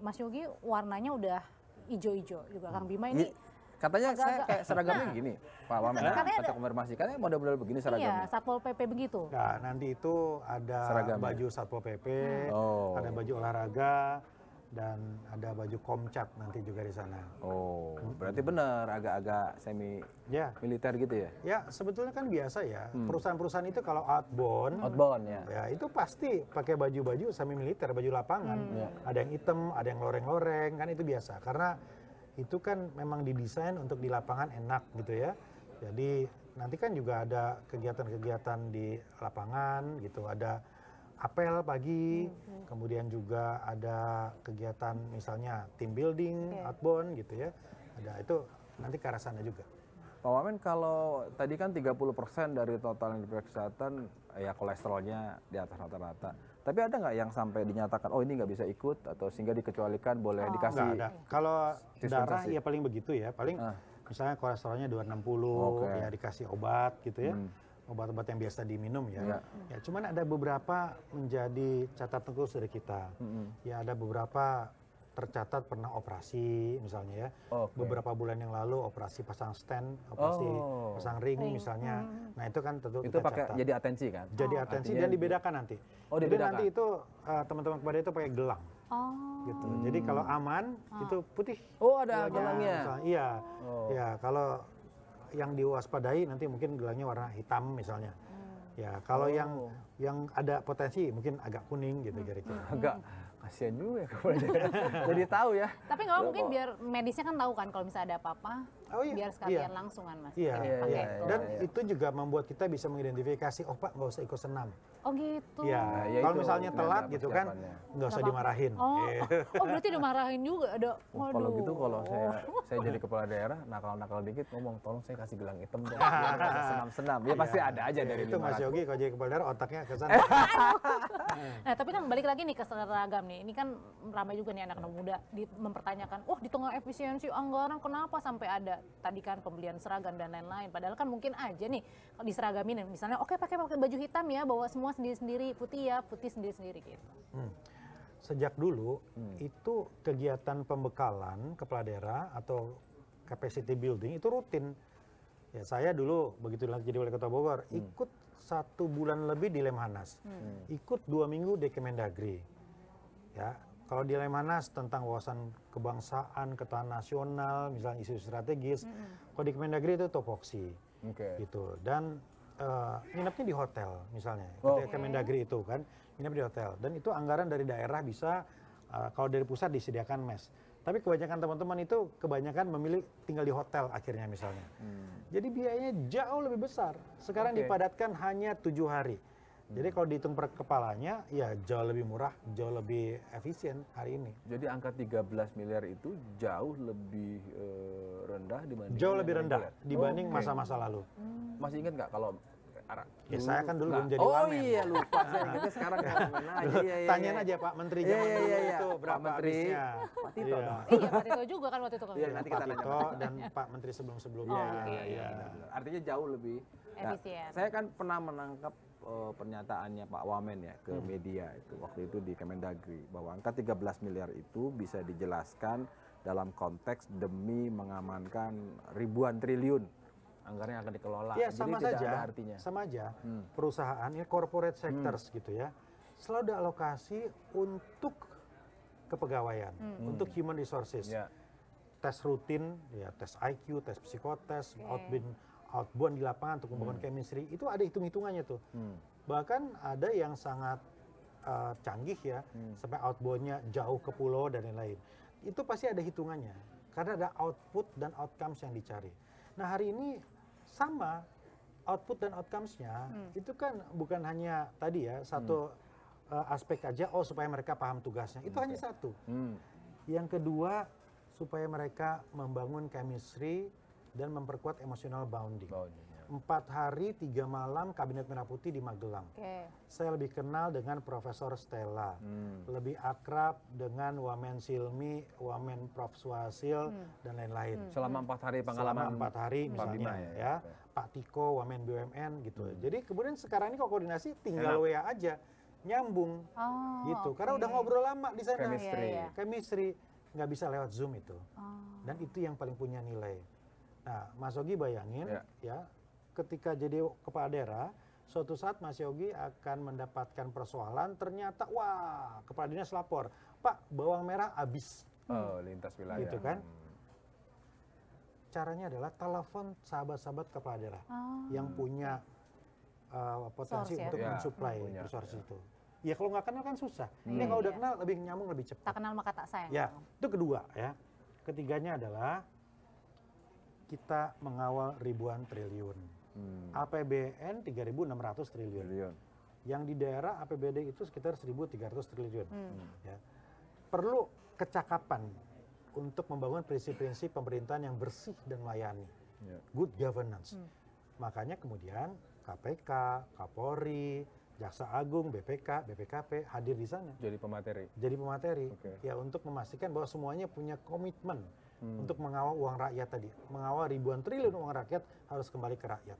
Mas Yogi warnanya udah hijau-hijau juga. Kang Bima ini katanya saya kayak seragamnya gini, Pak Wamen. Saya konfirmasi, katanya model-model begini seragamnya. Iya, Satpol PP begitu. Nah, nanti itu ada baju Satpol PP, ada baju olahraga, dan ada baju Komcat nanti juga di sana. Oh, berarti benar agak-agak semi militer gitu ya? Ya, sebetulnya kan biasa ya. Perusahaan-perusahaan itu kalau outbound ya itu pasti pakai baju-baju semi militer, baju lapangan. Ada yang hitam, ada yang loreng-loreng, kan itu biasa. Karena itu kan memang didesain untuk di lapangan enak gitu ya. Jadi nanti kan juga ada kegiatan-kegiatan di lapangan gitu, ada apel pagi, kemudian juga ada kegiatan misalnya team building, outbound gitu ya. Ada itu nanti ke arah sana juga. Pak Wamen, kalau tadi kan 30% dari total yang diperiksakan ya kolesterolnya di atas rata-rata. Tapi ada nggak yang sampai dinyatakan, oh ini nggak bisa ikut atau sehingga dikecualikan boleh dikasih? Nggak ada. Kalau darah ya paling begitu ya, paling misalnya kolesterolnya 260 ya dikasih obat gitu ya. Obat-obat yang biasa diminum ya. Ya cuman ada beberapa menjadi catatan khusus dari kita. Ya ada beberapa tercatat pernah operasi misalnya ya. Beberapa bulan yang lalu operasi pasang stent, operasi pasang ring misalnya. Nah itu kan tentu itu kita pakai catat. jadi atensi kan? Jadi atensi dan dibedakan nanti. Jadi nanti itu teman-teman kepada itu pakai gelang. Gitu. Jadi kalau aman itu putih. Oh ada gelangnya? Iya. Ya kalau yang diwaspadai nanti mungkin gelangnya warna hitam misalnya. Ya kalau yang ada potensi mungkin agak kuning gitu kira-kira. Agak kasihan juga ya jadi tahu ya. Tapi nggak mungkin biar medisnya kan tahu kan kalau misalnya ada apa-apa, biar sekalian langsung kan Mas. Iya. Dan itu juga membuat kita bisa mengidentifikasi, oh Pak nggak usah ikut senam. Oh gitu. Ya kalau misalnya telat gitu kan, nggak usah dimarahin. Oh berarti dimarahin juga ada. Kalau gitu kalau saya jadi kepala daerah nakal-nakal dikit ngomong tolong saya kasih gelang hitam dong. Senam-senam. Ya pasti ada aja dari itu Mas Yogi kalau jadi kepala daerah otaknya ke sana. Nah tapi kan balik lagi nih ke seragam nih. Ini kan ramai juga nih anak-anak muda mempertanyakan, di tengah efisiensi anggaran kenapa sampai ada tadi kan pembelian seragam dan lain-lain. Padahal kan mungkin aja nih kalau diseragamin misalnya pakai baju hitam ya, bawa semua sendiri-sendiri, putih sendiri-sendiri gitu. Sejak dulu itu kegiatan pembekalan kepala daerah atau capacity building itu rutin. Ya saya dulu begitu jadi wali kota Bogor ikut 1 bulan lebih di Lemhanas, ikut 2 minggu di Kemendagri. Ya, kalau di Lemhanas tentang wawasan kebangsaan, ketahanan nasional, misalnya isu strategis. Kalau di Kemendagri itu topoksi, gitu. Dan nginepnya di hotel, misalnya. Ketika Kemendagri itu kan, nginep di hotel. Dan itu anggaran dari daerah bisa, kalau dari pusat disediakan mes. Tapi kebanyakan teman-teman itu memilih tinggal di hotel akhirnya misalnya. Jadi biayanya jauh lebih besar. Sekarang dipadatkan hanya 7 hari. Jadi kalau dihitung per kepalanya, ya jauh lebih murah, jauh lebih efisien hari ini. Jadi angka 13 miliar itu jauh lebih rendah dibanding... Jauh lebih rendah dibanding masa-masa lalu. Masih ingat nggak kalau... Ya saya kan dulu belum jadi wamen. Oh iya lupa, saya ingatnya sekarang wamen aja. Tanyain aja Pak Menteri zaman dulu itu berapa habisnya. Pak Tito. Iya Pak Tito juga kan waktu itu. Iya nanti kita nanya. Pak Tito dan Pak Menteri sebelum-sebelumnya. Artinya jauh lebih efisien. Saya kan pernah menangkap pernyataannya Pak Wamen ya ke media itu waktu itu di Kemendagri bahwa angka 13 miliar itu bisa dijelaskan dalam konteks demi mengamankan ribuan triliun anggaran yang akan dikelola. Ya sama jadi saja. Tidak ada artinya. Sama aja. Perusahaan ini corporate sectors gitu ya. Selalu ada alokasi untuk kepegawaian, untuk human resources. Tes rutin, ya tes IQ, tes psikotes, outbound di lapangan untuk membangun chemistry, itu ada hitung-hitungannya tuh. Bahkan ada yang sangat canggih ya, sampai outboundnya jauh ke pulau dan lain-lain. Itu pasti ada hitungannya, karena ada output dan outcomes yang dicari. Nah hari ini sama, output dan outcomes-nya itu kan bukan hanya tadi ya, satu aspek aja, supaya mereka paham tugasnya, itu hanya satu. Yang kedua, supaya mereka membangun chemistry dan memperkuat emotional bonding. 4 hari 3 malam Kabinet Merah Putih di Magelang. Saya lebih kenal dengan Profesor Stella, lebih akrab dengan Wamen Silmi, Wamen Prof Suhasil dan lain-lain. Selama 4 hari pengalaman. Selama 4 hari misalnya ya. Pak Tiko, Wamen BUMN gitu. Jadi kemudian sekarang ini kalau koordinasi tinggal WA aja. nyambung gitu. oke. Karena udah ngobrol lama di sana. Chemistry. Iya, iya. Chemistry nggak bisa lewat Zoom itu. Dan itu yang paling punya nilai. Nah, Mas Yogi bayangin ya, ketika jadi kepala daerah, suatu saat Mas Yogi akan mendapatkan persoalan, ternyata wah, kepala dinas lapor, Pak, bawang merah habis. Oh, lintas wilayah. Gitu kan. Caranya adalah telepon sahabat-sahabat kepala daerah yang punya potensi Source ya? untuk Ya, mensuplai punya, resources itu. Ya kalau nggak kenal kan susah. Ini kalau udah Iya. kenal lebih nyambung, lebih cepat. Tak kenal maka tak sayang. Ya, itu kedua ya. Ketiganya adalah kita mengawal ribuan triliun. APBN 3.600 triliun. Yang di daerah APBD itu sekitar 1.300 triliun. Ya. Perlu kecakapan untuk membangun prinsip-prinsip pemerintahan yang bersih dan melayani. Good governance. Makanya kemudian KPK, Kapolri, Jaksa Agung, BPK, BPKP hadir di sana. Jadi pemateri. Jadi pemateri, Oke. ya untuk memastikan bahwa semuanya punya komitmen untuk mengawal uang rakyat tadi. Mengawal ribuan triliun uang rakyat harus kembali ke rakyat.